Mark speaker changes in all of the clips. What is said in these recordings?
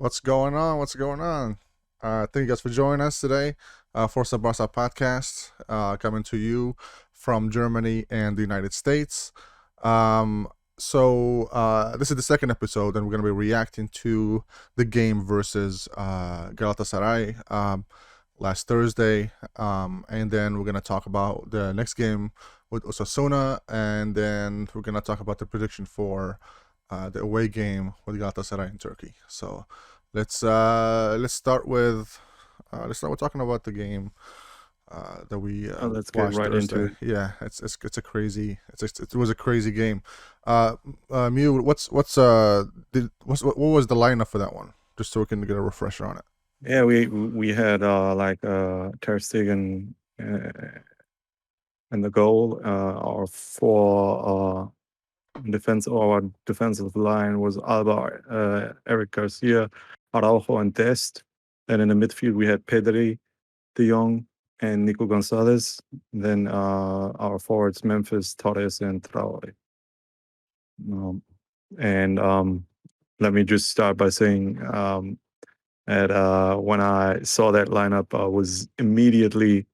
Speaker 1: What's going on? What's going on? Thank you guys for joining us today. FORCA BARCA POCAST, coming to you from Germany and the United States. This is the second episode, and we're going to be reacting to the game versus Galatasaray last Thursday. And then we're going to talk about the next game with Osasuna, and then we're going to talk about the prediction for the away game with Galatasaray in Turkey. So let's start with talking about the game that we
Speaker 2: Let's get
Speaker 1: watched
Speaker 2: right
Speaker 1: Thursday.
Speaker 2: into it.
Speaker 1: Yeah, it was a crazy game. Mew, what was the lineup for that one? Just so we can get a refresher on it.
Speaker 2: Yeah, we had Ter Stegen in the goal. Our defensive line was Alba, Eric Garcia, Araujo, and Dest. And in the midfield we had Pedri, De Jong, and Nico Gonzalez. Then our forwards Memphis, Torres, and Traore. Let me just start by saying when I saw that lineup, I was immediately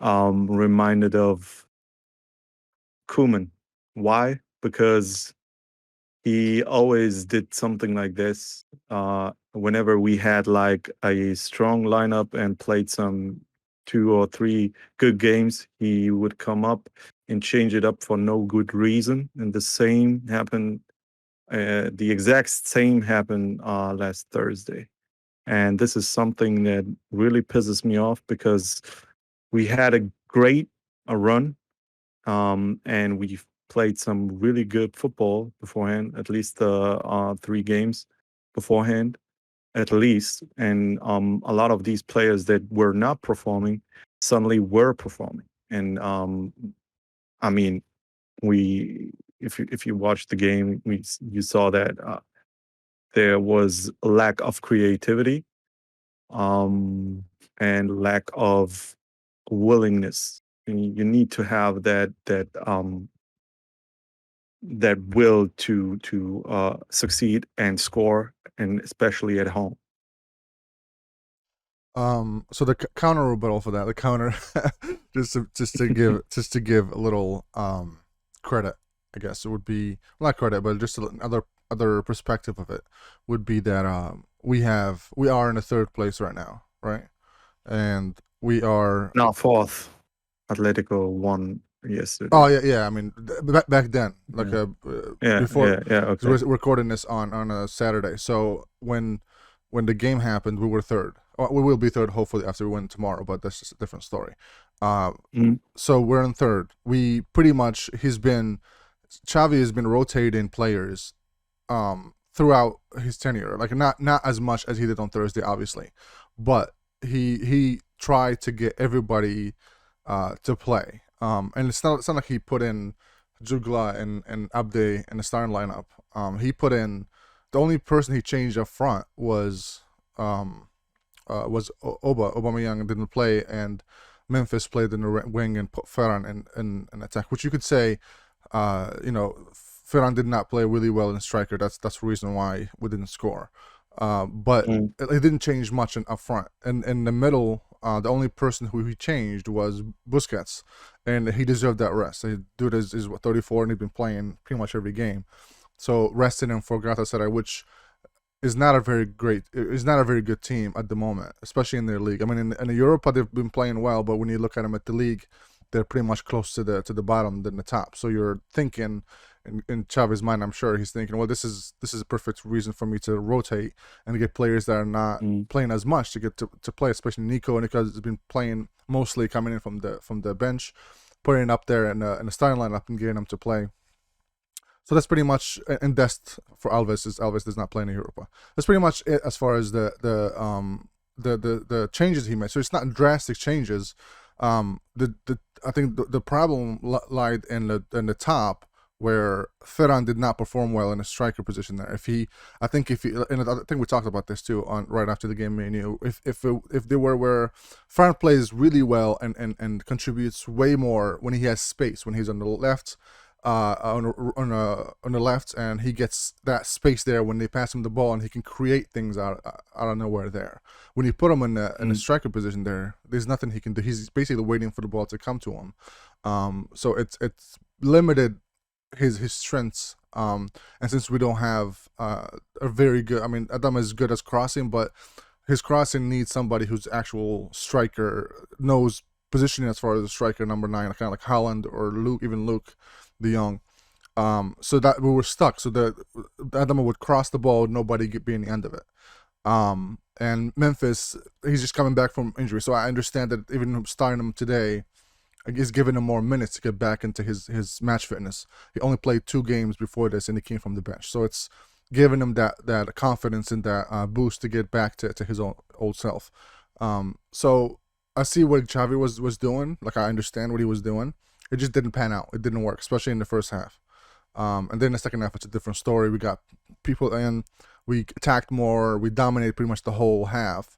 Speaker 2: reminded of Koeman. Why? Because he always did something like this. Whenever we had like a strong lineup and played some 2 or 3 good games, he would come up and change it up for no good reason. And the same happened. The exact same happened last Thursday. And this is something that really pisses me off because we had a great run, and we've played some really good football beforehand, at least 3 games beforehand, at least. And a lot of these players that were not performing suddenly were performing. And I mean, if you watched the game, you saw that there was a lack of creativity, and lack of willingness. And you need to have that will to succeed and score, and especially at home.
Speaker 1: So the counter rebuttal for that, the counter, just to give a little credit, I guess it would be, well, not credit, but just other perspective of it would be that we are in the third place right now, right? And we are
Speaker 2: Now fourth, Atletico won yesterday.
Speaker 1: Oh yeah. I mean, back then, like before,
Speaker 2: Okay.
Speaker 1: we're recording this on a Saturday. So when the game happened, we were third. We will be third, hopefully, after we win tomorrow. But that's just a different story. So we're in third. We pretty much Xavi has been rotating players throughout his tenure. Like not as much as he did on Thursday, obviously, but he tried to get everybody to play. And it's not like he put in Jugla and Abde in the starting lineup. He put in, the only person he changed up front was Aubameyang didn't play, and Memphis played in the wing and put Ferran in attack. Which you could say, Ferran did not play really well in striker. That's the reason why we didn't score. But it didn't change much up front. And in the middle, the only person who he changed was Busquets, and he deserved that rest. The dude is 34, and he's been playing pretty much every game. So resting him for Galatasaray, which is not a very good team at the moment, especially in their league. I mean, in Europa they've been playing well, but when you look at them at the league, they're pretty much close to the bottom than the top. So you're thinking, in Xavi's mind, I'm sure he's thinking, well, this is a perfect reason for me to rotate and get players that are not playing as much to get to play, especially Nico. Nico has been playing mostly coming in from the bench, putting it up there in the starting lineup and getting them to play. So that's pretty much, and Dest for Alves does not play in Europa. That's pretty much it as far as the changes he made. So it's not drastic changes. I think the problem lied in the top, where Ferran did not perform well in a striker position there. I think we talked about this too right after the game menu. If they were where Ferran plays really well and contributes way more when he has space, when he's on the left, on the left, and he gets that space there when they pass him the ball, and he can create things out of nowhere there. When you put him in a
Speaker 2: Mm.
Speaker 1: striker position there, there's nothing he can do. He's basically waiting for the ball to come to him. So it's limited his strengths. And since we don't have a very good, I mean, Adam is good as crossing, but his crossing needs somebody who's actual striker, knows positioning as far as a striker number 9, kind of like Holland or Luke, even Luke De Jong. So that we were stuck. So the Adama would cross the ball, nobody being the end of it. And Memphis, he's just coming back from injury, so I understand that even starting him today is giving him more minutes to get back into his match fitness. He only played 2 games before this, and he came from the bench, so it's giving him that confidence and that boost to get back to his old self. So I see what Xavi was doing. Like, I understand what he was doing. It just didn't pan out. It didn't work, especially in the first half. And then the second half, it's a different story. We got people in, we attacked more, we dominated pretty much the whole half,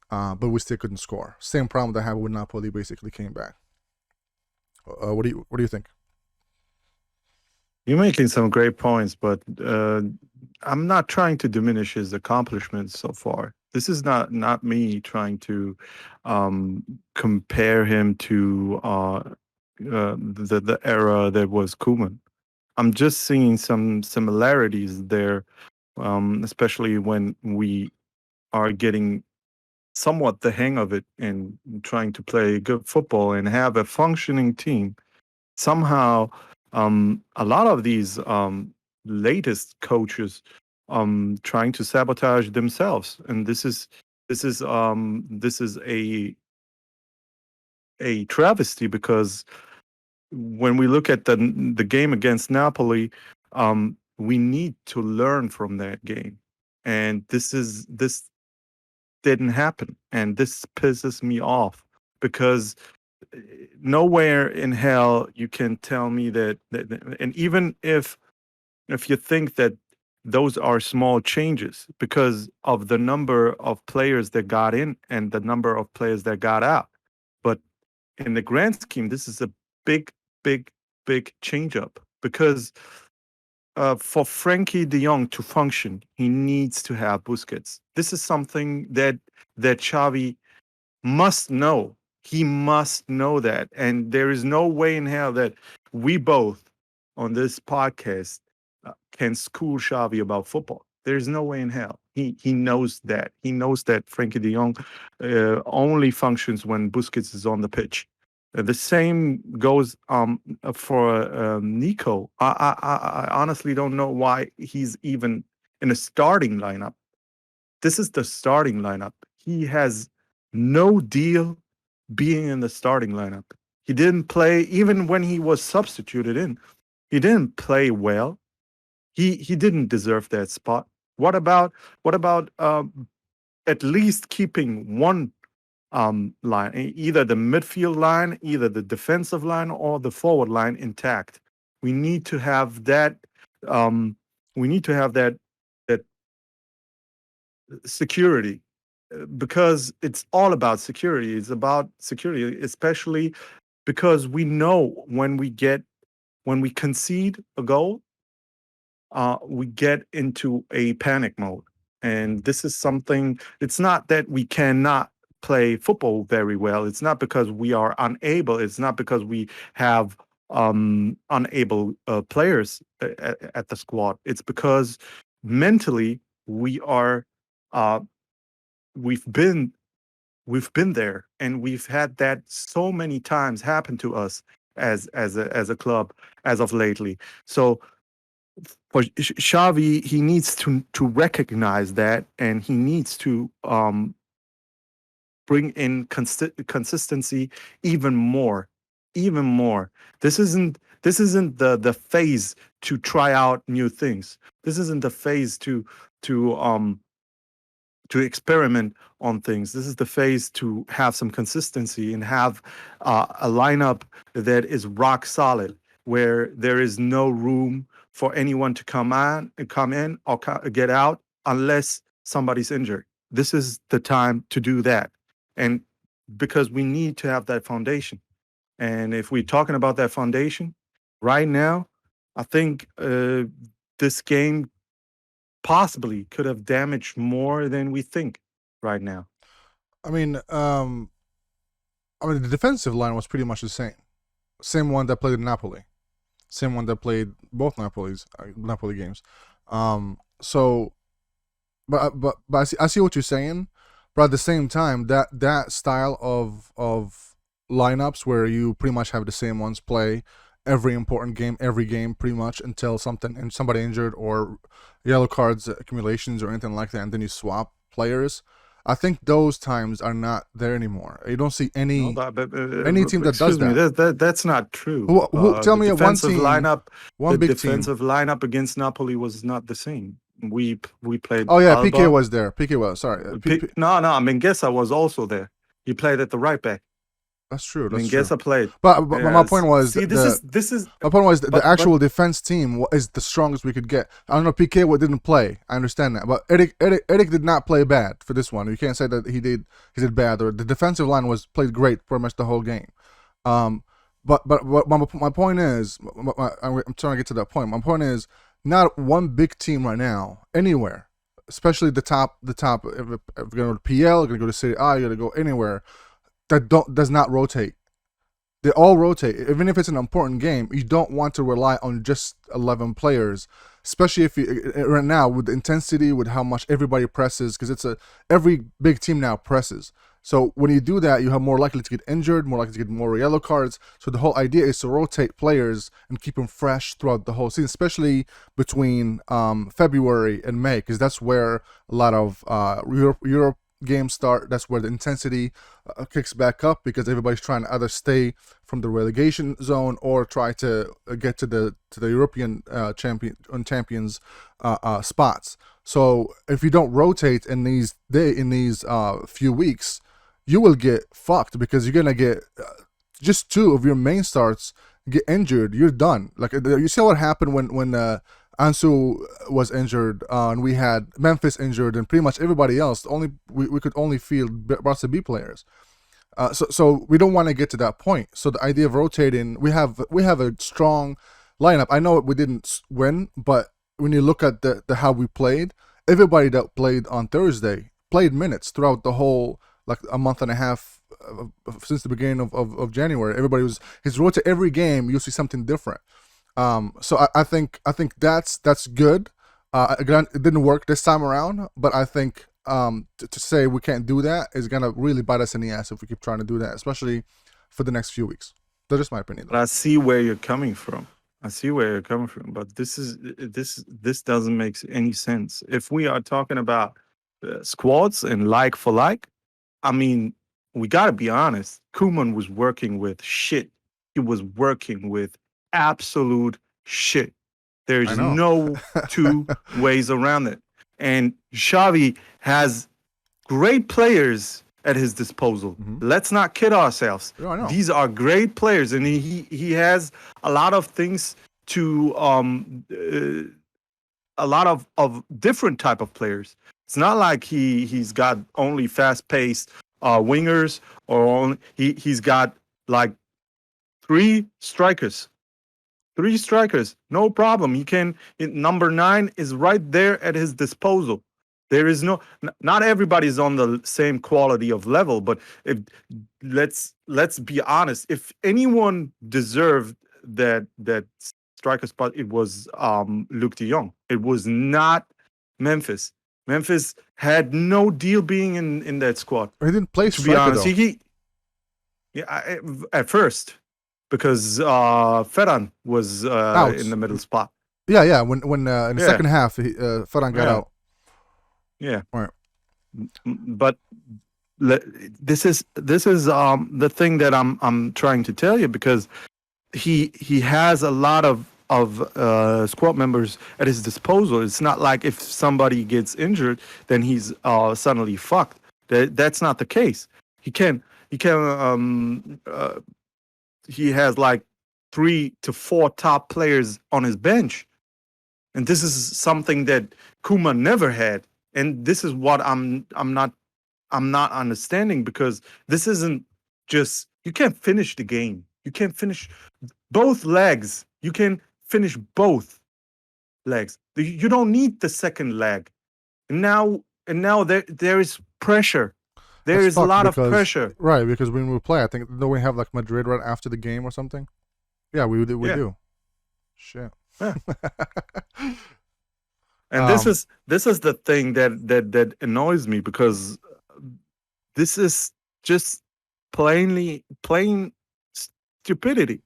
Speaker 1: but we still couldn't score. Same problem that happened with Napoli. Basically came back. What do you think?
Speaker 2: You're making some great points, but I'm not trying to diminish his accomplishments so far. This is not me trying to compare him to the era that was Koeman. I'm just seeing some similarities there, especially when we are getting somewhat the hang of it and trying to play good football and have a functioning team. Somehow, a lot of these latest coaches trying to sabotage themselves, and this is a travesty, because when we look at the game against Napoli, we need to learn from that game, and this didn't happen, and this pisses me off, because nowhere in hell you can tell me and even if you think that those are small changes because of the number of players that got in and the number of players that got out, but in the grand scheme, this is a big, big, big change up, because for Frankie De Jong to function, he needs to have Busquets. This is something that Xavi must know. He must know that. And there is no way in hell that we both on this podcast can school Xavi about football. There's no way in hell. He knows that. He knows that Frankie de Jong only functions when Busquets is on the pitch. The same goes for Nico. I honestly don't know why he's even in a starting lineup. This is the starting lineup. He has no deal being in the starting lineup. He didn't play even when he was substituted in. He didn't play well. He didn't deserve that spot. What about at least keeping one line, either the midfield line, either the defensive line, or the forward line intact? We need to have that. Um, we need to have that security, because it's all about security. It's about security, especially because we know when we concede a goal, we get into a panic mode. And this is something, it's not that we cannot play football very well. It's not because we are unable. It's not because we have unable players at the squad. It's because mentally we are, uh, we've been we've been there, and we've had that so many times happen to us as a club as of lately. So for Xavi, he needs to recognize that, and he needs to bring in consistency even more, even more. This isn't the phase to try out new things. This isn't the phase to um to experiment on things. This is the phase to have some consistency and have a lineup that is rock solid, where there is no room for anyone to come in, or get out unless somebody's injured. This is the time to do that, and because we need to have that foundation. And if we're talking about that foundation right now, I think this game possibly could have damaged more than we think right now.
Speaker 1: I mean, the defensive line was pretty much the same. Same one that played in Napoli. Same one that played both Napoli games. So, but I see what you're saying. But at the same time, that style of lineups where you pretty much have the same ones play every important game, every game, pretty much until somebody injured or yellow cards accumulations or anything like that, and then you swap players. I think those times are not there anymore. You don't see
Speaker 2: No,
Speaker 1: any team that does
Speaker 2: excuse me,
Speaker 1: that.
Speaker 2: that's not true.
Speaker 1: Tell
Speaker 2: The
Speaker 1: me one
Speaker 2: defensive
Speaker 1: team,
Speaker 2: lineup,
Speaker 1: one big team.
Speaker 2: against Napoli was not the same. We played
Speaker 1: Oh yeah, PK
Speaker 2: Alba.
Speaker 1: was there. PK was sorry.
Speaker 2: No, I mean Gesa was also there. He played at the right back.
Speaker 1: That's true.
Speaker 2: I
Speaker 1: That's
Speaker 2: mean
Speaker 1: true.
Speaker 2: Gesa played.
Speaker 1: But my point was
Speaker 2: See, this is
Speaker 1: my point was the
Speaker 2: but
Speaker 1: actual defense team is the strongest we could get. I don't know. PK didn't play. I understand that, but Eric did not play bad for this one. You can't say that he did bad. Or the defensive line played great pretty much the whole game. But my point is, I'm trying to get to that point. My point is, not one big team right now anywhere, especially the top. If we're gonna go to PL, we're gonna go to Serie A, you're gonna go anywhere that does not rotate. They all rotate. Even if it's an important game, you don't want to rely on just 11 players, especially if you right now with the intensity, with how much everybody presses, because every big team now presses. So when you do that, you have more likely to get injured, more likely to get more yellow cards. So the whole idea is to rotate players and keep them fresh throughout the whole season, especially between February and May, because that's where a lot of Europe games start. That's where the intensity kicks back up, because everybody's trying to either stay from the relegation zone or try to get to the European champions spots. So if you don't rotate in these few weeks, you will get fucked, because you're gonna get just two of your main starts get injured. You're done. Like you see what happened when Ansu was injured, and we had Memphis injured, and pretty much everybody else. We could only field Barca B players. So we don't want to get to that point. So the idea of rotating, we have a strong lineup. I know we didn't win, but when you look at the how we played, everybody that played on Thursday played minutes throughout the whole, like, a month and a half since the beginning of January. Everybody his rotate every game. You'll see something different. So I think that's good. Again, it didn't work this time around, but I think to say we can't do that is gonna really bite us in the ass if we keep trying to do that, especially for the next few weeks. That's just my opinion, though.
Speaker 2: But I see where you're coming from. But this doesn't make any sense. If we are talking about squads and like for like, I mean, we got to be honest. Koeman was working with shit. He was working with absolute shit.
Speaker 1: I
Speaker 2: There's
Speaker 1: know.
Speaker 2: no two ways around it. And Xavi has great players at his disposal. Let's not kid ourselves.
Speaker 1: Yeah, I know.
Speaker 2: These are great players, and he has a lot of things to a lot of different type of players. It's not like he's got only fast paced wingers, or only he's got like three strikers. Three strikers, no problem. He can. Number 9 is right there at his disposal. There is not everybody's on the same quality of level, but if let's be honest, if anyone deserved that striker spot, it was Luke De Jong. It was not Memphis. Memphis had no deal being in that squad.
Speaker 1: He didn't play
Speaker 2: To be
Speaker 1: striker,
Speaker 2: honest,
Speaker 1: though.
Speaker 2: at first, because Ferran was
Speaker 1: Out.
Speaker 2: in the middle spot.
Speaker 1: Yeah. When in the
Speaker 2: Yeah.
Speaker 1: second half, Ferran got
Speaker 2: Yeah.
Speaker 1: out.
Speaker 2: Yeah.
Speaker 1: Right.
Speaker 2: But this is the thing that I'm trying to tell you, because he has a lot of squad members at his disposal. It's not like if somebody gets injured, then he's suddenly fucked. That's not the case. He has like 3 to 4 top players on his bench, and this is something that Koeman never had. And this is what I'm not understanding, because this isn't just, you can't finish the game. You can't finish both legs. You can finish both legs. You don't need the second leg. And now there is pressure. There
Speaker 1: That's
Speaker 2: is a
Speaker 1: fucked
Speaker 2: lot of
Speaker 1: because
Speaker 2: pressure.
Speaker 1: right, because when we play, I think don't we have like Madrid right after the game or something? Yeah, we
Speaker 2: Yeah.
Speaker 1: do. Shit.
Speaker 2: Yeah. And
Speaker 1: Um,
Speaker 2: this is the thing that annoys me, because this is just plain stupidity.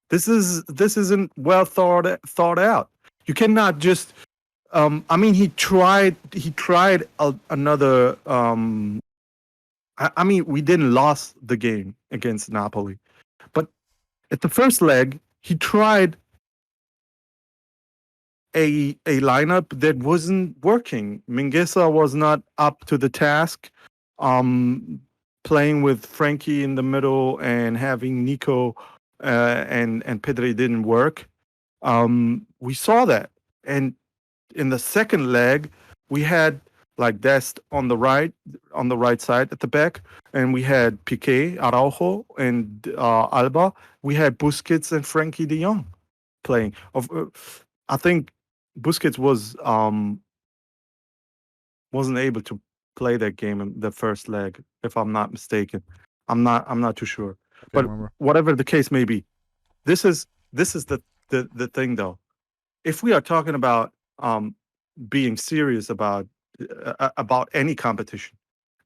Speaker 2: This isn't well thought out. You cannot just I mean, he tried another I mean, we didn't lost the game against Napoli, but at the first leg he tried a lineup that wasn't working. Mingueza was not up to the task. Playing with Frankie in the middle and having Nico and Pedri didn't work. We saw that, and in the second leg, we had like Dest on the right side at the back, and we had Piqué, Araujo, and Alba. We had Busquets and Frankie De Jong playing. I think Busquets wasn't able to play that game in the first leg, if I'm not mistaken. I'm not too sure.
Speaker 1: I can't
Speaker 2: But
Speaker 1: remember.
Speaker 2: whatever the case may be, this is the thing though. If we are talking about being serious about any competition,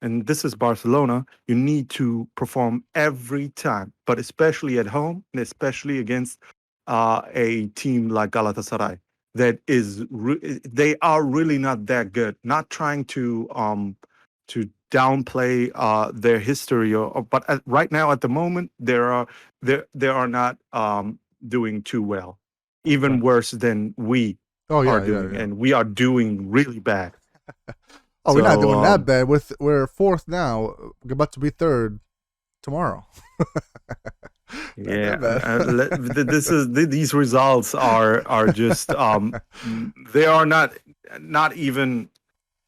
Speaker 2: and this is Barcelona, you need to perform every time, but especially at home and especially against a team like Galatasaray that they are really not that good. Not trying to downplay their history, but right now at the moment they are not doing too well, even
Speaker 1: Right.
Speaker 2: worse than we
Speaker 1: Oh
Speaker 2: are
Speaker 1: yeah, yeah,
Speaker 2: doing,
Speaker 1: yeah.
Speaker 2: and we are doing really bad.
Speaker 1: Oh, we're not
Speaker 2: So
Speaker 1: doing that bad. We're fourth now. We're about to be third tomorrow. Not
Speaker 2: yeah,
Speaker 1: that bad.
Speaker 2: these results are just they are not even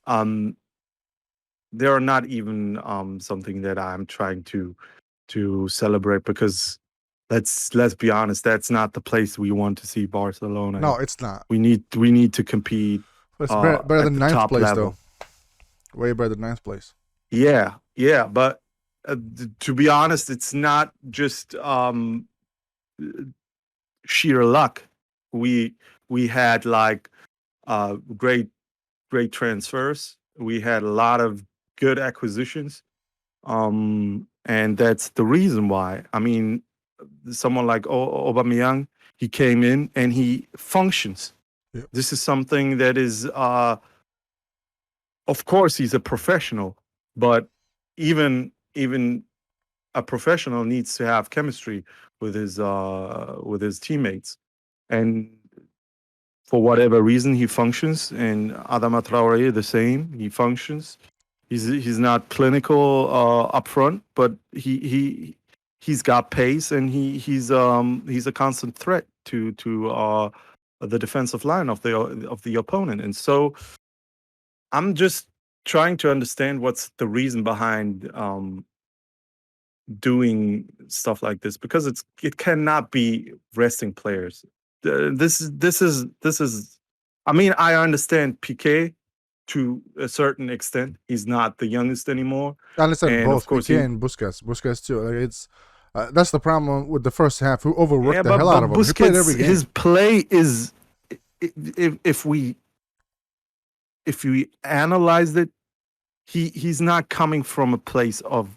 Speaker 2: um they are not even something that I'm trying to celebrate, because let's be honest, that's not the place we want to see Barcelona
Speaker 1: No,
Speaker 2: in.
Speaker 1: it's not.
Speaker 2: We need to compete
Speaker 1: It's better
Speaker 2: at
Speaker 1: than
Speaker 2: the
Speaker 1: ninth
Speaker 2: top
Speaker 1: place though.
Speaker 2: level.
Speaker 1: Way better than ninth place.
Speaker 2: Yeah, but to be honest, it's not just sheer luck. We we had like great transfers. We had a lot of good acquisitions, and that's the reason why. I mean, someone like Aubameyang, he came in and he functions.
Speaker 1: Yeah.
Speaker 2: This is something that is, of course, he's a professional, but even a professional needs to have chemistry with his teammates, and for whatever reason he functions. And Adama Traore the same, he functions. He's not clinical up front, but he's got pace, and he's a constant threat to the defensive line of the opponent. And so I'm just trying to understand what's the reason behind doing stuff like this, because it cannot be resting players. This is. I mean, I understand Piqué to a certain extent. He's not the youngest anymore,
Speaker 1: I understand
Speaker 2: and of
Speaker 1: both
Speaker 2: course
Speaker 1: Piqué and Busquets. Busquets too. Like it's that's the problem with the first half. Who
Speaker 2: yeah,
Speaker 1: overworked the hell
Speaker 2: but
Speaker 1: out of him. He played every
Speaker 2: Busquets,
Speaker 1: game.
Speaker 2: his play is, if we analyzed it, he's not coming from a place of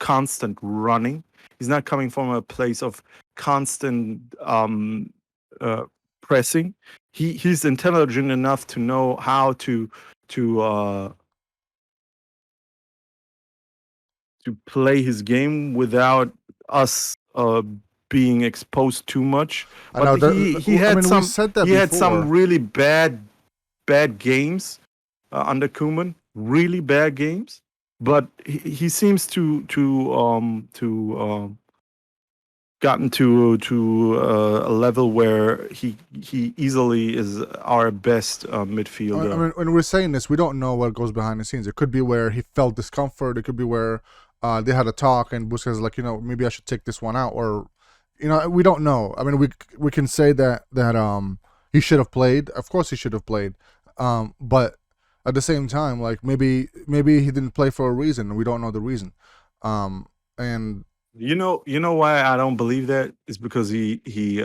Speaker 2: constant running. He's not coming from a place of constant uh, pressing. He's intelligent enough to know how to uh, to play his game without us being exposed too much.
Speaker 1: I
Speaker 2: But
Speaker 1: know. I mean, we said that
Speaker 2: he had some
Speaker 1: before.
Speaker 2: really bad games under Koeman, really bad games. But he seems to gotten to a level where he easily is our best
Speaker 1: I
Speaker 2: midfielder.
Speaker 1: mean, when we're saying this, we don't know what goes behind the scenes. It could be where he felt discomfort. It could be where they had a talk, and Busquets is like, maybe I should take this one out, or We don't know. I mean, we can say that he should have played. Of course, he should have played. But at the same time, like maybe he didn't play for a reason. We don't know the reason. And
Speaker 2: You know why I don't believe that is because he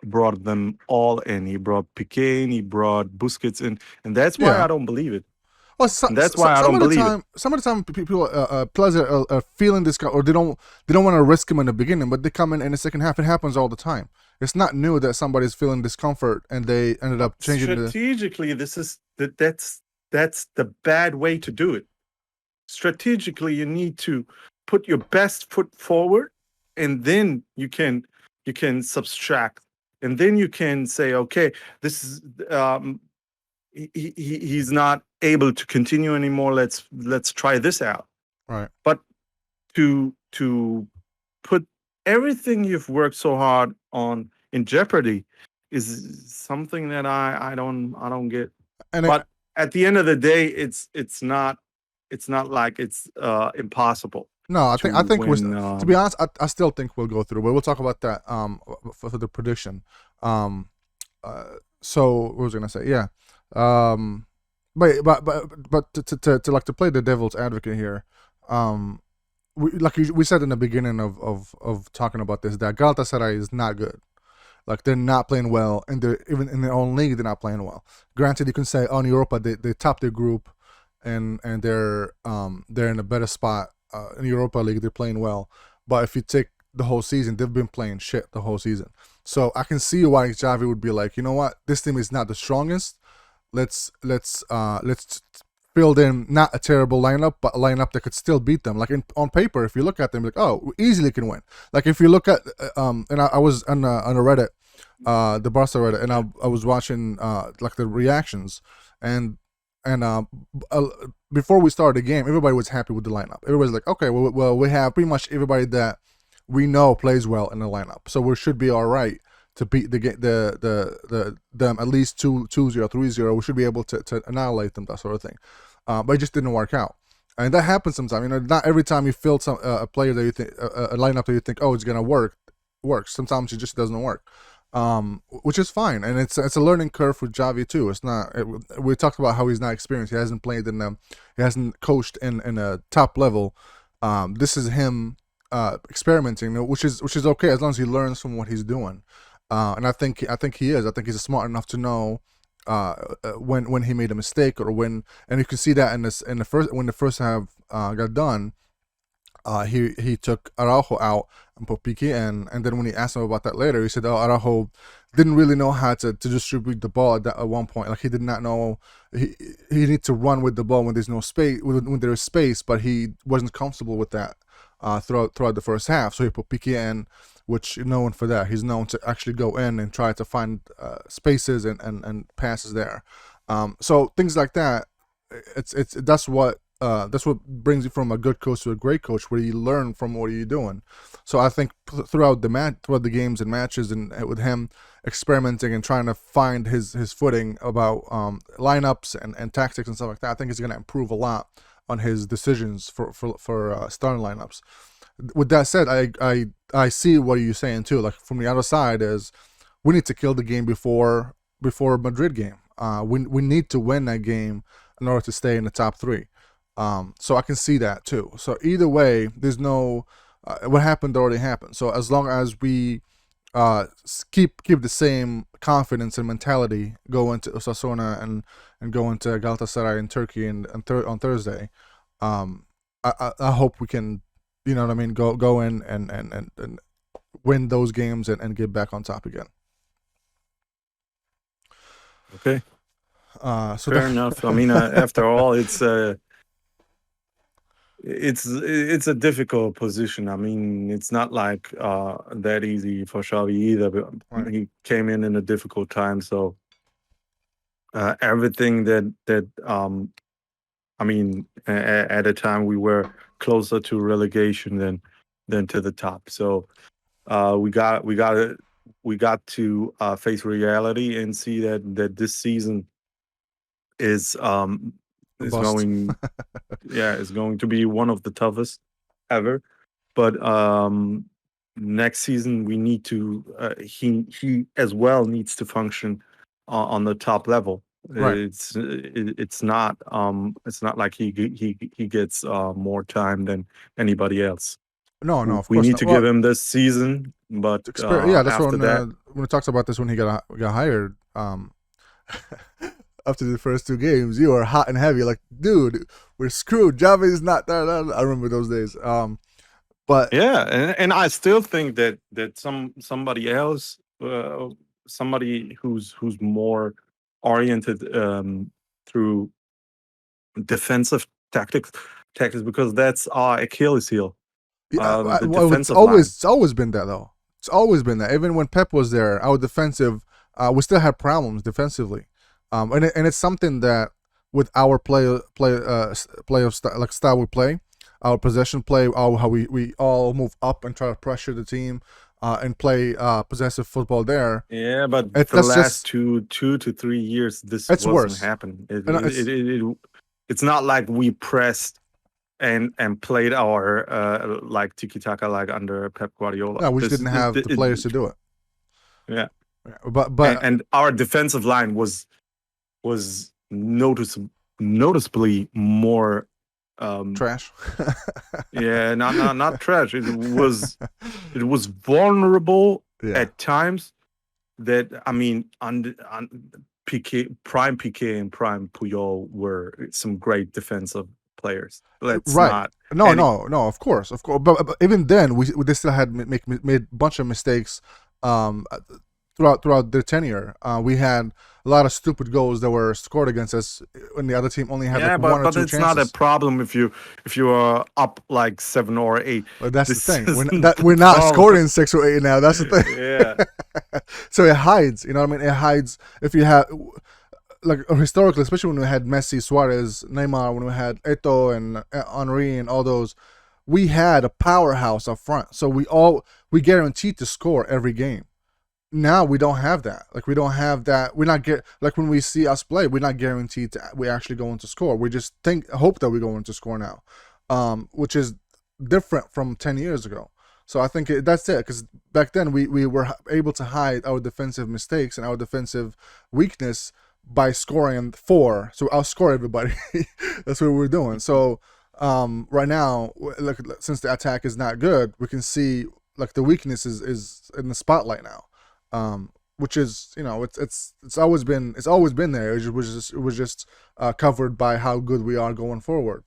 Speaker 2: brought them all in. He brought Piqué in, he brought Busquets in, and that's why
Speaker 1: yeah.
Speaker 2: I don't believe it.
Speaker 1: Well,
Speaker 2: And that's why I don't believe it.
Speaker 1: some of the time, people players are feeling this guy, or they don't want to risk him in the beginning, but they come in the second half. It happens all the time. It's not new that somebody's feeling discomfort and they ended up changing the.
Speaker 2: Strategically, this is that's the bad way to do it. Strategically, you need to put your best foot forward, and then you can subtract, and then you can say, okay, this is he's not able to continue anymore. Let's try this out.
Speaker 1: Right.
Speaker 2: But to put everything you've worked so hard on in jeopardy is something that I don't get.
Speaker 1: And
Speaker 2: But at the end of the day, it's not like it's impossible
Speaker 1: no,
Speaker 2: to
Speaker 1: I think we're
Speaker 2: win.
Speaker 1: to be honest, I still think we'll go through, but we'll talk about that for the prediction. Um, so what was I gonna say? Yeah. Um, but to like to play the devil's advocate here, we said in the beginning of talking about this that Galatasaray is not good. Like they're not playing well, and they're even in their own league they're not playing well. Granted, you can say on Europa they top their group, and they're in a better spot in the Europa League. They're playing well, but if you take the whole season, they've been playing shit the whole season. So I can see why Xavi would be like, you know what, this team is not the strongest. Let's filled in not a terrible lineup, but a lineup that could still beat them. Like on paper, if you look at them, like, oh, we easily can win. Like if you look at and I was on a Reddit, the Barca Reddit, and I was watching like the reactions, and and before we started the game, everybody was happy with the lineup. Everybody's like, okay, well we have pretty much everybody that we know plays well in the lineup, so we should be all right to beat them at least 2-0, 3-0. We should be able to annihilate them, that sort of thing. But it just didn't work out, and that happens sometimes. Not every time you field a player that you think a lineup that you think, oh, it's gonna works. Sometimes it just doesn't work, which is fine, and it's a learning curve for Javi too. It's not. We talked about how he's not experienced. He hasn't played he hasn't coached in a top level. This is him experimenting, which is okay as long as he learns from what he's doing. And I think he is. I think he's smart enough to know when he made a mistake, or when, and you can see that in the first, when the first half got done. He took Araujo out and put Piqué in, and then when he asked him about that later, he said, "Oh, Araujo didn't really know how to distribute the ball at one point. Like he did not know he needed to run with the ball when there's no space, when there is space, but he wasn't comfortable with that throughout the first half. So he put Piqué in, which is known for that. He's known to actually go in and try to find spaces and passes there. So things like that. It's that's what brings you from a good coach to a great coach, where you learn from what you're doing. So I think throughout the games and matches, and with him experimenting and trying to find his footing about lineups and tactics and stuff like that, I think he's going to improve a lot on his decisions for starting lineups. With that said, I see what you're saying too. Like from the other side is, we need to kill the game before Madrid game. We need to win that game in order to stay in the top three. So I can see that too. So either way, there's no what happened already happened. So as long as we keep the same confidence and mentality, go into Osasuna and go into Galatasaray in Turkey on Thursday, I hope we can, you know what I mean, go in and win those games and get back on top again.
Speaker 2: Okay.
Speaker 1: So
Speaker 2: Fair enough. I mean, after all, it's a difficult position. I mean, it's not like that easy for Xavi either. But
Speaker 1: right.
Speaker 2: he came in a difficult time, so everything that I mean, at a time we were closer to relegation than to the top. So we got to face reality and see that this season is is
Speaker 1: Bust.
Speaker 2: going yeah, is going to be one of the toughest ever. But next season we need to he as well needs to function on the top level.
Speaker 1: Right.
Speaker 2: It's not like he gets more time than anybody else.
Speaker 1: No, no, of
Speaker 2: We
Speaker 1: course
Speaker 2: need
Speaker 1: not.
Speaker 2: to give
Speaker 1: Well,
Speaker 2: him this season, but
Speaker 1: yeah, that's
Speaker 2: after that,
Speaker 1: when it talks about this when he got hired. After the first two games, you are hot and heavy. Like, dude, we're screwed. Java is not that. I remember those days. But
Speaker 2: yeah, and I still think that somebody else, somebody who's more oriented through defensive tactics, because that's our Achilles heel,
Speaker 1: yeah,
Speaker 2: the
Speaker 1: well,
Speaker 2: defensive line.
Speaker 1: it's always been that though. It's always been that. Even when Pep was there, our defensive, we still had problems defensively, and it's something that with our play of like style we play, our possession play, how we all move up and try to pressure the team, and play possessive football there.
Speaker 2: Yeah, but the
Speaker 1: That's
Speaker 2: last
Speaker 1: just
Speaker 2: 2 to 3 years, this
Speaker 1: it's
Speaker 2: wasn't
Speaker 1: worse.
Speaker 2: happening.
Speaker 1: And it's
Speaker 2: It's not like we pressed and played our like tiki taka like under Pep Guardiola.
Speaker 1: no, we just didn't have the players to do it.
Speaker 2: Yeah,
Speaker 1: Yeah, but
Speaker 2: and our defensive line was noticeably more
Speaker 1: trash.
Speaker 2: yeah, not trash. It was vulnerable
Speaker 1: Yeah.
Speaker 2: at times. That I mean, on PK and prime Puyol were some great defensive players. Let's
Speaker 1: Right.
Speaker 2: not
Speaker 1: No,
Speaker 2: and
Speaker 1: no, no. Of course, of course. But even then, they still had made a bunch of mistakes. Uh, throughout their tenure, we had a lot of stupid goals that were scored against us when the other team only had
Speaker 2: yeah,
Speaker 1: like one or
Speaker 2: but
Speaker 1: two
Speaker 2: it's not a
Speaker 1: chances.
Speaker 2: problem if you are up like 7 or 8.
Speaker 1: But that's the
Speaker 2: This
Speaker 1: thing.
Speaker 2: isn't the
Speaker 1: We're not
Speaker 2: problem.
Speaker 1: scoring 6 or 8 now. That's the
Speaker 2: Yeah.
Speaker 1: thing. So it hides. You know what I mean? It hides if you have like historically, especially when we had Messi, Suarez, Neymar, when we had Eto and Henri and all those, we had a powerhouse up front. So we guaranteed to score every game. Now we don't have that. Like we don't have that. We're not get like when we see us play, we're not guaranteed to we actually going to score. We just hope that we're going to score now, which is different from 10 years ago. So I think that's it. Because back then we were able to hide our defensive mistakes and our defensive weakness by scoring four. So outscore everybody. That's what we're doing. So right now, like since the attack is not good, we can see like the weakness is in the spotlight now, which is it's always been there. It was just covered by how good we are going forward.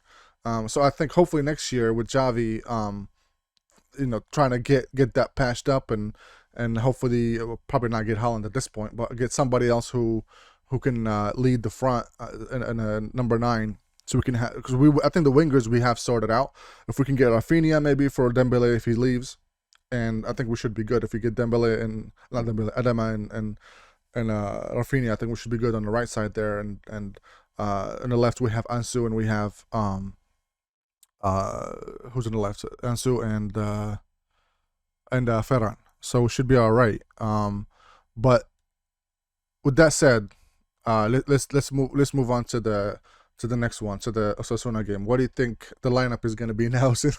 Speaker 1: So I think hopefully next year with Javi, trying to get that patched up and hopefully probably not get Holland at this point, but get somebody else who can lead the front in a number 9. So we can have because I think the wingers we have sorted out. If we can get Rafinha maybe for Dembele if he leaves, and I think we should be good if we get Dembele and not Dembele, Adama and Rafinha. I think we should be good on the right side there, and on the left we have Ansu and we have who's on the left? Ansu and Ferran. So we should be all right. But with that said, let's move on to the next one, to the Osasuna game. What do you think the lineup is going to be now since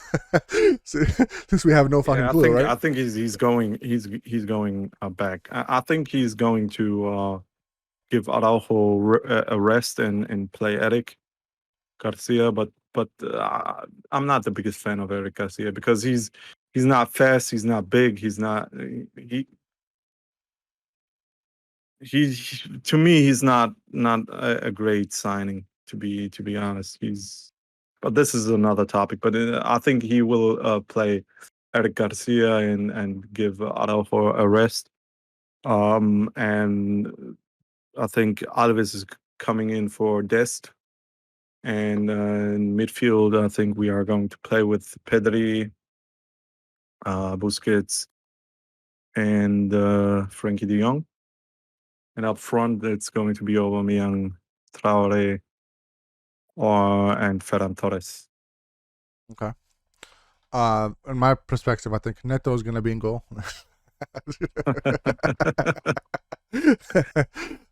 Speaker 1: we have no fucking
Speaker 2: Yeah,
Speaker 1: clue, right?
Speaker 2: I think he's going back. I think he's going to give Araujo a rest and play Eric Garcia, but I'm not the biggest fan of Eric Garcia because he's not fast, he's not big, he to me he's not a great signing, to be honest. But this is another topic. But I think he will play Eric Garcia and give Araujo a rest. And I think Alves is coming in for Dest. And in midfield, I think we are going to play with Pedri, Busquets, and Frankie de Jong. And up front, it's going to be Aubameyang, Traore, and Ferran Torres.
Speaker 1: Okay. In my perspective, I think Neto is going to be in goal.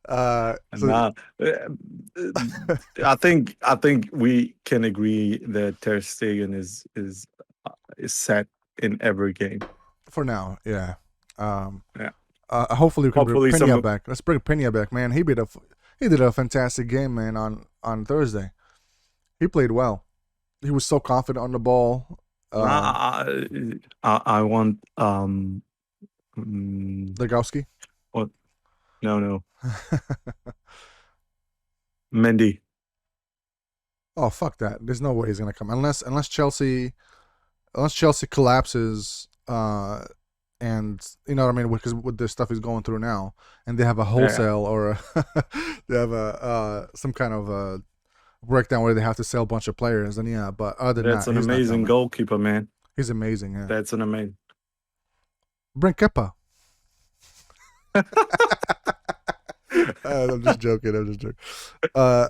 Speaker 1: So
Speaker 2: Nah, I think we can agree that Ter Stegen is set in every game.
Speaker 1: For now, yeah. Um,
Speaker 2: Yeah.
Speaker 1: Hopefully we can bring
Speaker 2: Hopefully
Speaker 1: Pena
Speaker 2: some.
Speaker 1: back. Let's bring Pena back, man. He did a fantastic game, man. On Thursday, he played well. He was so confident on the ball. Um,
Speaker 2: I want mm,
Speaker 1: Legowski.
Speaker 2: what? No, no. Mendy.
Speaker 1: Oh fuck that! There's no way he's gonna come unless Chelsea collapses. And you know what I mean, because with the stuff he's going through now, and they have a
Speaker 2: Yeah.
Speaker 1: wholesale or they have a some kind of a breakdown where they have to sell a bunch of players. Then yeah, but other than
Speaker 2: That's
Speaker 1: that,
Speaker 2: an
Speaker 1: he's not
Speaker 2: amazing
Speaker 1: coming.
Speaker 2: goalkeeper, man.
Speaker 1: He's amazing. Yeah,
Speaker 2: That's an amazing.
Speaker 1: bring Kepa. I'm just joking. I'm just joking. Uh,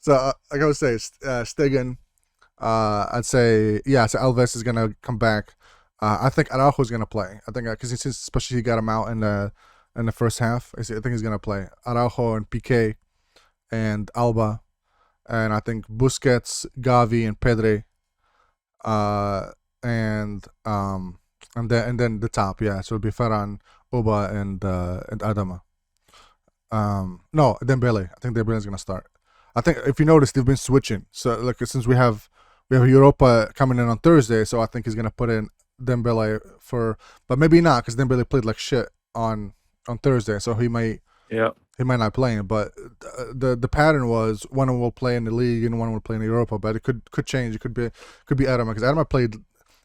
Speaker 1: so like I would say, Stegen. I'd say yeah. So Alves is gonna come back. I think Araujo is gonna play. I think because especially he got him out in the first half. I think he's gonna play Araujo and Piqué and Alba, and I think Busquets, Gavi, and Pedri. Uh, and then the top. Yeah, so it'll be Ferran, Oba, and Adama. No, Dembele. I think Dembele is gonna start. I think if you notice, they've been switching. So like since we have Europa coming in on Thursday, so I think he's gonna put in Dembele but maybe not because Dembele played like shit on Thursday, so
Speaker 2: Yeah.
Speaker 1: he might not play him. But the pattern was one will play in the league and one will play in the Europa, but it could change. It could be Adama because Adama played.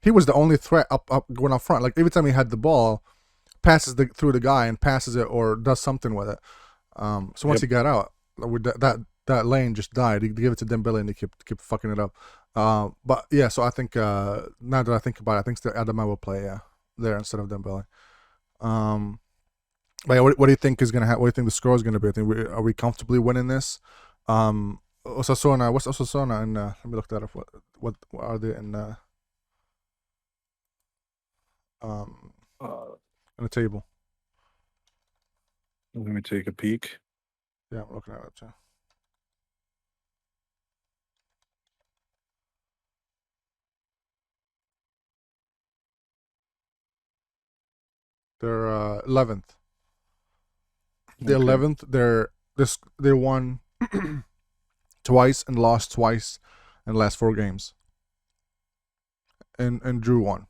Speaker 1: He was the only threat up going up front. Like every time he had the ball, passes through the guy and passes it or does something with it. So once
Speaker 2: Yep.
Speaker 1: he got out, that lane just died. He gave it to Dembele and he kept fucking it up. But yeah, so I think now that I think about it, I think still Adama will play there instead of Dembele. But yeah, what do you think is gonna happen? What do you think the score is gonna be? Are we comfortably winning this? Osasuna, what's Osasuna? And let me look that up. What are they um
Speaker 2: Uh,
Speaker 1: in the table?
Speaker 2: Let me take a peek.
Speaker 1: Yeah, I'm looking at it too. They're 11th. The
Speaker 2: Okay.
Speaker 1: 11th. They won twice and lost twice in the last 4 games, and drew one.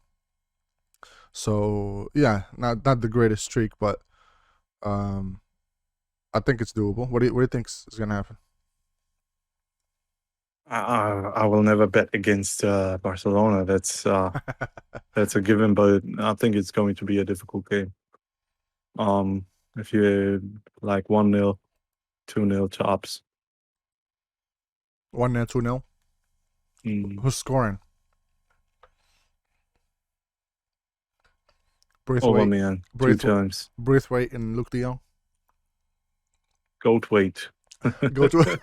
Speaker 1: So yeah, not the greatest streak, but um, I think it's doable. What do you think is gonna happen?
Speaker 2: I will never bet against Barcelona. That's a given, but I think it's going to be a difficult game. If you like 1-0, 2-0 tops.
Speaker 1: 1-0, 2-0.
Speaker 2: Mm.
Speaker 1: Who's scoring? Braithwaite,
Speaker 2: Aubameyang two
Speaker 1: Braith,
Speaker 2: times.
Speaker 1: Braithwaite, and Luke De Jong.
Speaker 2: Goat weight.
Speaker 1: Go to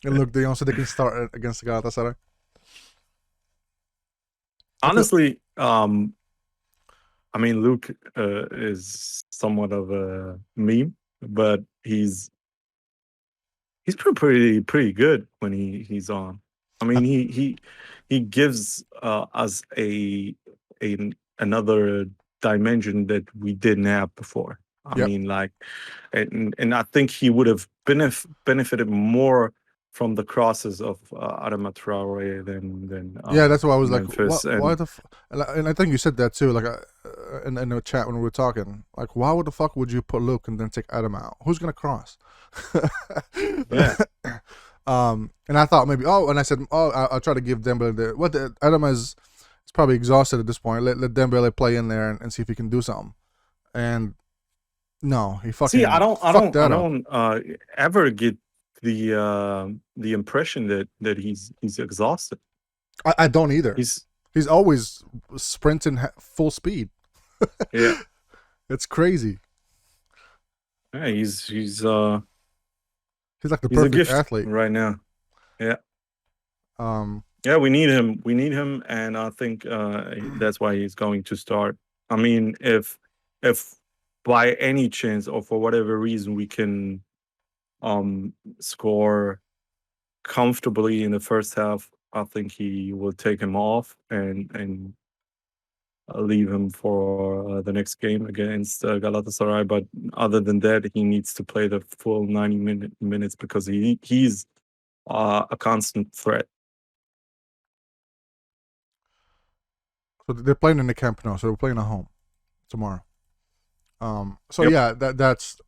Speaker 1: and Luke De Jong so they can start against Galatasaray. I feel
Speaker 2: Honestly, I mean, Luke is somewhat of a meme, but he's pretty good when he's on. I
Speaker 1: I,
Speaker 2: mean, he gives us another dimension that we didn't have before. I
Speaker 1: yep.
Speaker 2: mean, like, and I think he would have benefited more from the crosses of Adama Traore than
Speaker 1: Yeah, that's why I was like,
Speaker 2: Memphis.
Speaker 1: why
Speaker 2: And
Speaker 1: and I think you said that too, like in the chat when we were talking, like, why would the fuck would you put Luke and then take Adam out? Who's gonna cross?
Speaker 2: yeah,
Speaker 1: And I thought maybe, and I said, I'll try to give Dembele Adam is probably exhausted at this point. Let Dembele play in there and see if he can do something. And no, he
Speaker 2: see, I
Speaker 1: fucking
Speaker 2: don't, I
Speaker 1: fucked
Speaker 2: don't, I
Speaker 1: that up.
Speaker 2: don't ever get the impression that he's exhausted.
Speaker 1: I don't either.
Speaker 2: He's
Speaker 1: He's always sprinting full speed.
Speaker 2: yeah,
Speaker 1: It's crazy.
Speaker 2: yeah,
Speaker 1: He's like the
Speaker 2: he's a
Speaker 1: perfect
Speaker 2: gift
Speaker 1: athlete.
Speaker 2: right now. Yeah,
Speaker 1: Um,
Speaker 2: yeah, we need him. We need him, and I think that's why he's going to start. I mean, if by any chance or for whatever reason we can score comfortably in the first half, I think he will take him off and leave him for the next game against Galatasaray. But other than that, he needs to play the full 90 minutes because he's a constant threat.
Speaker 1: So they're playing in the Camp Nou, so we're playing at home tomorrow. So
Speaker 2: Yep.
Speaker 1: yeah, that's.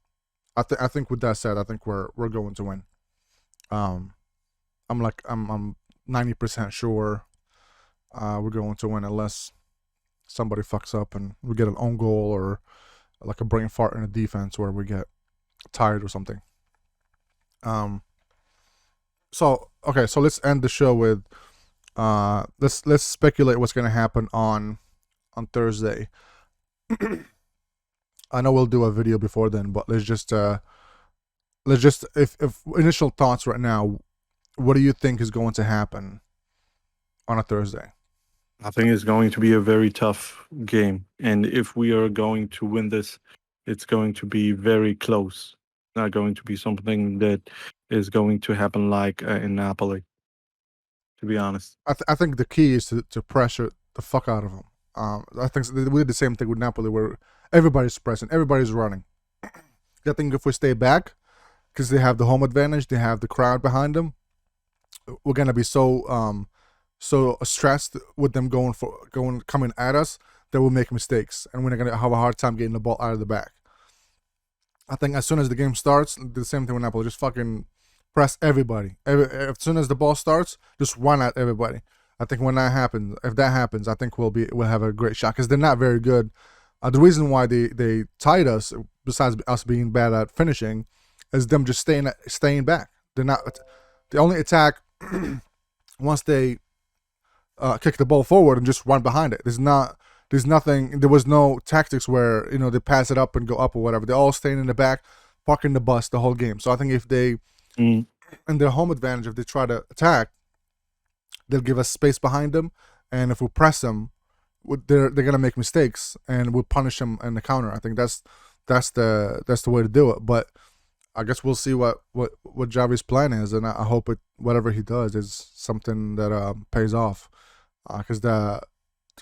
Speaker 1: I think with that said, I think we're going to win. I'm 90% sure we're going to win unless somebody fucks up and we get an own goal or like a brain fart in the defense where we get tired or something. So okay, so let's end the show with let's speculate what's gonna happen on Thursday. I know we'll do a video before then, but let's just if initial thoughts right now, what do you think is going to happen on a Thursday?
Speaker 2: I think it's going to be a very tough game. And if we are going to win this, it's going to be very close. Not going to be something that is going to happen like in Napoli, to be honest.
Speaker 1: I think the key is to pressure the fuck out of them. I think we did the same thing with Napoli where everybody's pressing, everybody's running. I think if we stay back, because they have the home advantage, they have the crowd behind them, we're gonna be so stressed with them coming at us that we'll make mistakes and we're not gonna have a hard time getting the ball out of the back. I think as soon as the game starts, the same thing with Napoli, just fucking press everybody. As soon as the ball starts, just run at everybody. I think when that happens, if that happens, I think we'll have a great shot because they're not very good. The reason why they tied us, besides us being bad at finishing, is them just staying back. They're not. They only attack once they kick the ball forward and just run behind it. There's nothing. There was no tactics where they pass it up and go up or whatever. They're all staying in the back, parking the bus the whole game. So I think if they, in their home advantage, if they try to attack, they'll give us space behind them, and if we press them, they're gonna make mistakes, and we'll punish them in the counter. I think that's the way to do it. But I guess we'll see what Javi's plan is, and I hope whatever he does is something that pays off, because the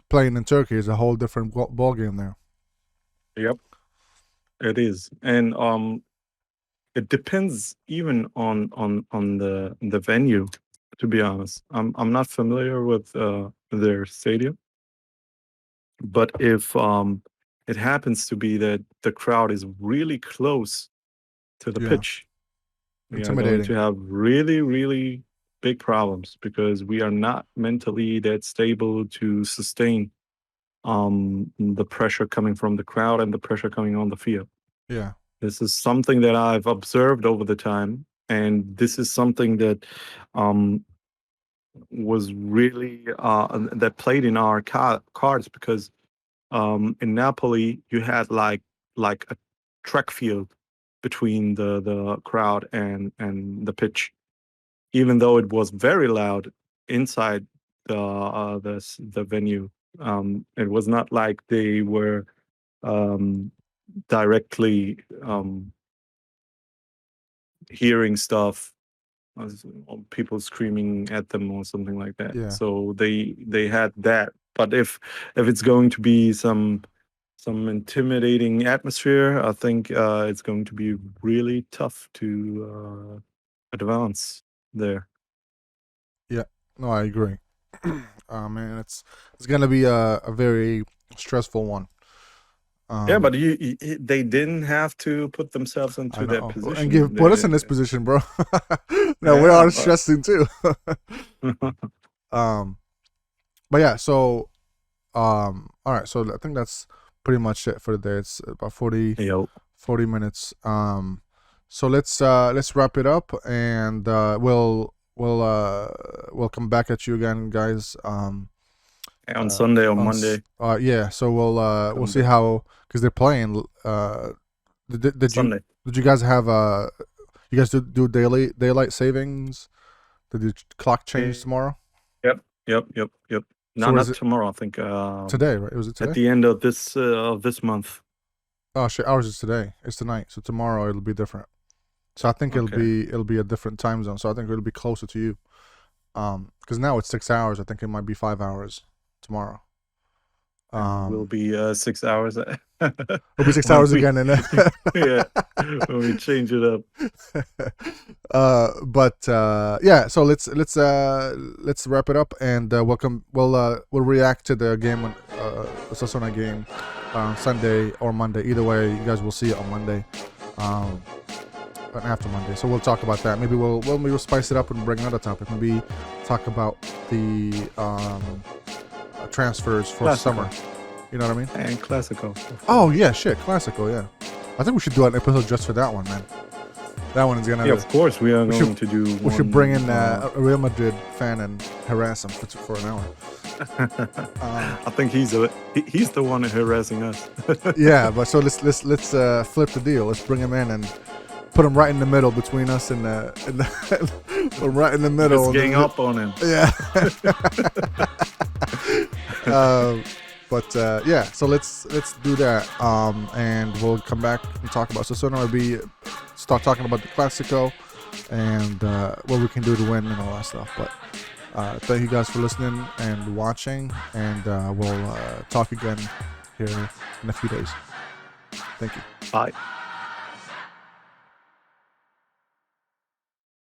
Speaker 1: playing in Turkey is a whole different ball game there.
Speaker 2: Yep, it is, and it depends even on the venue. To be honest, I'm not familiar with their stadium, but if it happens to be that the crowd is really close to the
Speaker 1: Yeah,
Speaker 2: pitch, we are going to
Speaker 1: intimidating.
Speaker 2: have really, really big problems because we are not mentally that stable to sustain the pressure coming from the crowd and the pressure coming on the field.
Speaker 1: Yeah,
Speaker 2: This is something that I've observed over the time, and this is something that um, was really that played in our cards because in Napoli you had like a track field between the crowd and the pitch, even though it was very loud inside the venue. It was not like they were um, directly hearing stuff, people screaming at them or something like that.
Speaker 1: yeah,
Speaker 2: So they had that. But if it's going to be some intimidating atmosphere, I think it's going to be really tough to advance there.
Speaker 1: yeah. No, I agree. Man, it's gonna be a very stressful one.
Speaker 2: Yeah,
Speaker 1: Um,
Speaker 2: but they didn't have to put themselves
Speaker 1: I
Speaker 2: into that
Speaker 1: know, and
Speaker 2: position.
Speaker 1: put us in this position, bro. No, we
Speaker 2: Yeah,
Speaker 1: are
Speaker 2: but
Speaker 1: stressing too. um, but yeah, so all right, so I think that's pretty much it for the day. It's about
Speaker 2: yo,
Speaker 1: 40 minutes. So let's wrap it up, and we'll come back at you again, guys.
Speaker 2: on Sunday or Monday,
Speaker 1: Yeah, so we'll
Speaker 2: come
Speaker 1: see
Speaker 2: back.
Speaker 1: how, because they're playing. Did you
Speaker 2: Sunday.
Speaker 1: guys have you guys do daylight savings? Did the clock change tomorrow?
Speaker 2: Yep, yep.
Speaker 1: So what is
Speaker 2: Not
Speaker 1: it
Speaker 2: tomorrow. I think
Speaker 1: today? Right? Was it
Speaker 2: at
Speaker 1: today?
Speaker 2: the end of this month.
Speaker 1: Oh shit, ours is today. It's tonight. So tomorrow it'll be different. So I think
Speaker 2: Okay.
Speaker 1: it'll be a different time zone. So I think it'll be closer to you. Because now it's 6 hours. I think it might be 5 hours tomorrow.
Speaker 2: We'll be 6 hours.
Speaker 1: It'll be 6
Speaker 2: when
Speaker 1: hours
Speaker 2: we,
Speaker 1: again, and
Speaker 2: yeah, when we change it up.
Speaker 1: Yeah. So let's wrap it up, and we'll react to the game when the Sasuna game Sunday or Monday. Either way, you guys will see it on Monday. And after Monday, so we'll talk about that. Maybe we'll spice it up and bring another topic. Maybe talk about the transfers for
Speaker 2: Classico.
Speaker 1: summer. You know what I mean?
Speaker 2: And Classico.
Speaker 1: Oh yeah, shit, Classico. Yeah, I think we should do an episode just for that one, man. That one is gonna.
Speaker 2: Yeah, of course we are going to do.
Speaker 1: We should bring in a Real Madrid fan and harass him for an hour.
Speaker 2: I think he's the one harassing us.
Speaker 1: Yeah, but so let's flip the deal. Let's bring him in and put him right in the middle between us and put him right in the middle.
Speaker 2: Just gang up on him.
Speaker 1: Yeah. Yeah, so let's do that, and we'll come back and talk about Sassuolo. Maybe start talking about the Classico and what we can do to win and all that stuff. But thank you guys for listening and watching, and we'll talk again here in a few days. Thank you.
Speaker 2: Bye.